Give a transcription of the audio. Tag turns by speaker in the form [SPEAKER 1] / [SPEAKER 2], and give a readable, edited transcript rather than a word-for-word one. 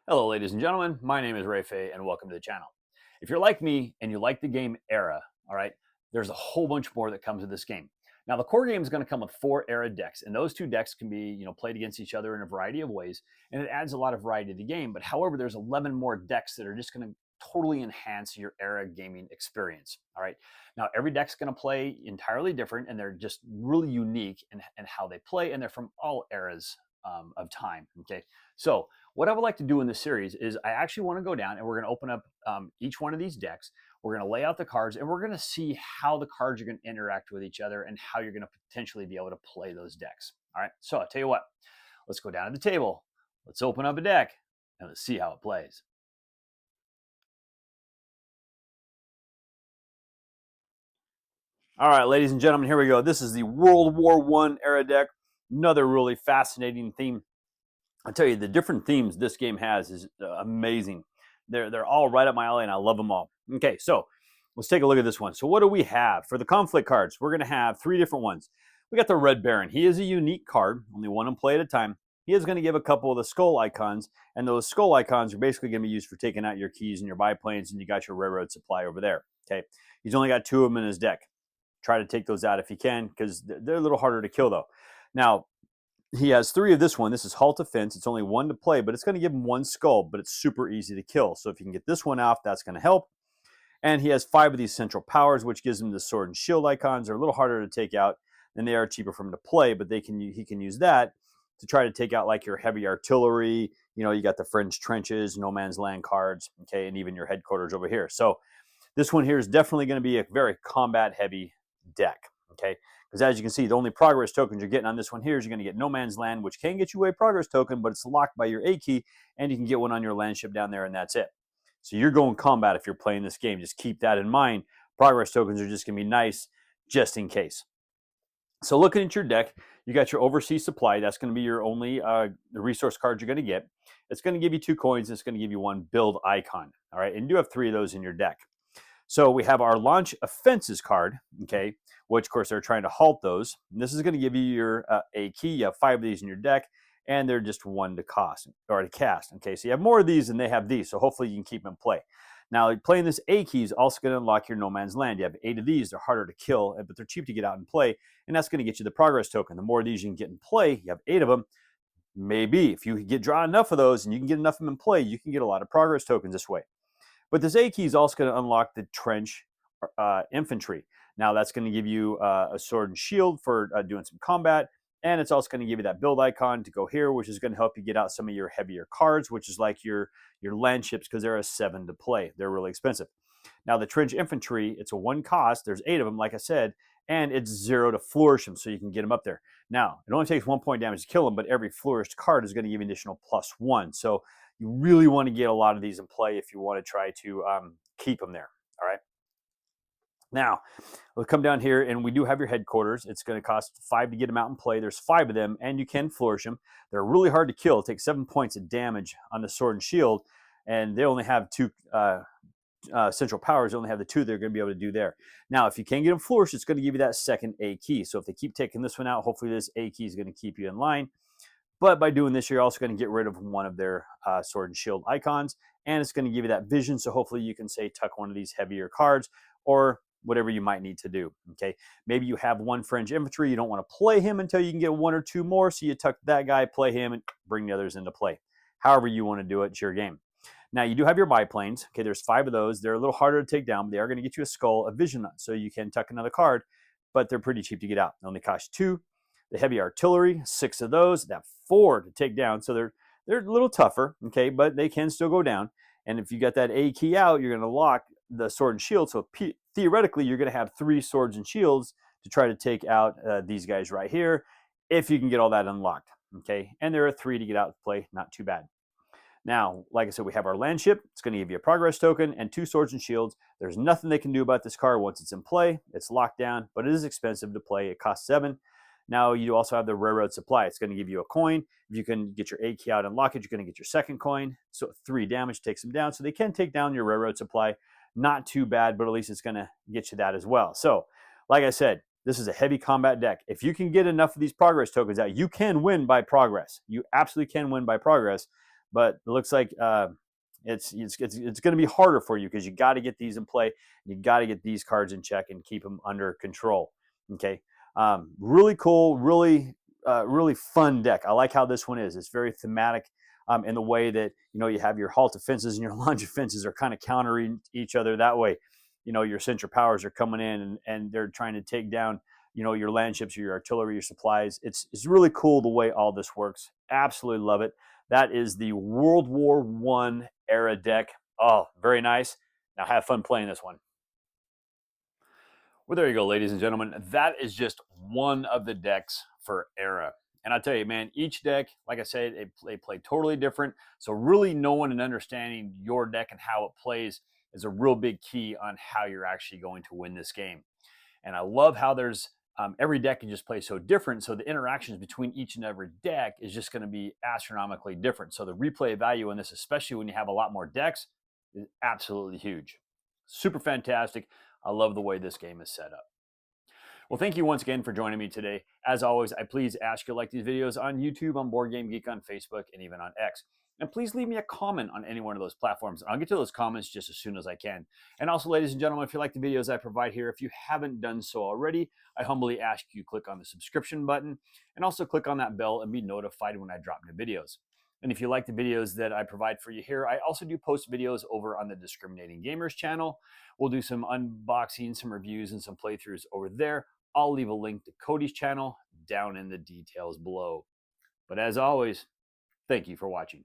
[SPEAKER 1] Hello, ladies and gentlemen. My name is Phay, and welcome to the channel. If you're like me and you like the game Era, all right, there's a whole bunch more that comes with this game. Now, the core game is going to come with 4 Era decks, and those 2 decks can be, played against each other in a variety of ways, and it adds a lot of variety to the game. But however, there's 11 more decks that are just going to totally enhance your Era gaming experience. All right. Now, every deck's going to play entirely different, and they're just really unique in how they play, and they're from all eras of time. Okay. So, what I would like to do in this series is I actually want to go down and we're going to open up each one of these decks. We're going to lay out the cards and we're going to see how the cards are going to interact with each other and how you're going to potentially be able to play those decks. All right. So I'll tell you what, let's go down to the table. Let's open up a deck and let's see how it plays. All right, ladies and gentlemen, here we go. This is the World War I era deck. Another really fascinating theme. I'll tell you, the different themes this game has is amazing. They're all right up my alley, and I love them all. Okay, so let's take a look at this one. So what do we have? For the conflict cards, we're going to have 3 different ones. We got the Red Baron. He is a unique card, only one in play at a time. He is going to give a couple of the skull icons, and those skull icons are basically going to be used for taking out your keys and your biplanes, and you got your railroad supply over there. Okay, he's only got 2 of them in his deck. Try to take those out if you can, because they're a little harder to kill, though. Now, he has 3 of this one. This is Halt Defense. It's only 1 to play, but it's going to give him 1 skull, but it's super easy to kill. So if you can get this one off, that's going to help. And he has 5 of these central powers, which gives him the sword and shield icons. They're a little harder to take out, and they are cheaper for him to play, but he can use that to try to take out like your heavy artillery. You got the French trenches, no man's land cards, okay, and even your headquarters over here. So this one here is definitely going to be a very combat heavy deck, okay? Because as you can see, the only progress tokens you're getting on this one here is you're going to get No Man's Land, which can get you a progress token, but it's locked by your A key, and you can get one on your land ship down there, and that's it. So you're going combat if you're playing this game. Just keep that in mind. Progress tokens are just going to be nice just in case. So looking at your deck, you got your overseas supply. That's going to be your only resource card you're going to get. It's going to give you 2 coins. It's going to give you 1 build icon. All right, and you do have 3 of those in your deck. So we have our launch offenses card, okay, which of course they're trying to halt those. And this is going to give you your A key. You have 5 of these in your deck, and they're just 1 to cost or to cast. Okay, so you have more of these than they have these. So hopefully you can keep them in play. Now playing this A key is also going to unlock your No Man's Land. You have 8 of these. They're harder to kill, but they're cheap to get out and play, and that's going to get you the progress token. The more of these you can get in play, you have 8 of them. Maybe if you draw enough of those and you can get enough of them in play, you can get a lot of progress tokens this way. But this A key is also going to unlock the trench infantry. Now that's going to give you a sword and shield for doing some combat, and it's also going to give you that build icon to go here, which is going to help you get out some of your heavier cards, which is like your land ships, because they're a 7 to play. They're really expensive. Now the trench infantry, it's a 1 cost. There's 8 of them, like I said, and it's 0 to flourish them, so you can get them up there. Now it only takes 1 point damage to kill them, but every flourished card is going to give you an additional +1. So you really want to get a lot of these in play if you want to try to keep them there. All right. Now, we'll come down here, and we do have your headquarters. It's going to cost 5 to get them out and play. There's 5 of them, and you can flourish them. They're really hard to kill. It takes 7 points of damage on the sword and shield, and they only have 2 central powers. They only have the 2 they're going to be able to do there. Now, if you can get them flourished, it's going to give you that second A key. So if they keep taking this one out, hopefully this A key is going to keep you in line. But by doing this, you're also going to get rid of 1 of their sword and shield icons, and it's going to give you that vision. So hopefully you can say tuck 1 of these heavier cards or whatever you might need to do. Okay, maybe you have 1 French infantry. You don't want to play him until you can get 1 or 2 more. So you tuck that guy, play him, and bring the others into play. However you want to do it, it's your game. Now you do have your biplanes. Okay, there's 5 of those. They're a little harder to take down, but they are going to get you a skull, a vision, so you can tuck another card. But they're pretty cheap to get out. They only cost 2. The heavy artillery, 6 of those. That 4 to take down, so they're a little tougher, okay, but they can still go down. And if you get that A key out, you're going to lock the sword and shield. So theoretically, you're going to have 3 swords and shields to try to take out these guys right here, if you can get all that unlocked, okay. And there are 3 to get out to play, not too bad. Now, like I said, we have our land ship. It's going to give you a progress token and 2 swords and shields. There's nothing they can do about this card once it's in play. It's locked down, but it is expensive to play. It costs 7. Now you also have the railroad supply. It's going to give you a coin. If you can get your A key out and lock it, you're going to get your second coin. So 3 damage takes them down. So they can take down your railroad supply. Not too bad, but at least it's going to get you that as well. So like I said, this is a heavy combat deck. If you can get enough of these progress tokens out, you can win by progress. You absolutely can win by progress. but it looks like it's going to be harder for you because you got to get these in play. You got to get these cards in check and keep them under control. Okay, really cool, really fun deck. I like how this one is. It's very thematic in the way that you have your halt defenses and your launch defenses are kind of countering each other. That way, your central powers are coming in and they're trying to take down your land ships or your artillery, your supplies. It's really cool the way all this works. Absolutely love it. That is the World War One era deck. Oh, very nice. Now have fun playing this one. Well, there you go, ladies and gentlemen. That is just one of the decks for era. And I tell you, man, each deck, like I said, they play totally different. So really knowing and understanding your deck and how it plays is a real big key on how you're actually going to win this game. And I love how there's every deck can just play so different. So the interactions between each and every deck is just going to be astronomically different. So the replay value in this, especially when you have a lot more decks, is absolutely huge. Super fantastic. I love the way this game is set up. Well, thank you once again for joining me today. As always, I please ask you to like these videos on YouTube, on Board Game Geek, on Facebook, and even on X. And please leave me a comment on any one of those platforms. I'll get to those comments just as soon as I can. And also, ladies and gentlemen, if you like the videos I provide here, if you haven't done so already, I humbly ask you click on the subscription button and also click on that bell and be notified when I drop new videos. And if you like the videos that I provide for you here, I also do post videos over on the Discriminating Gamers channel. We'll do some unboxing, some reviews, and some playthroughs over there. I'll leave a link to Cody's channel down in the details below. But as always, thank you for watching.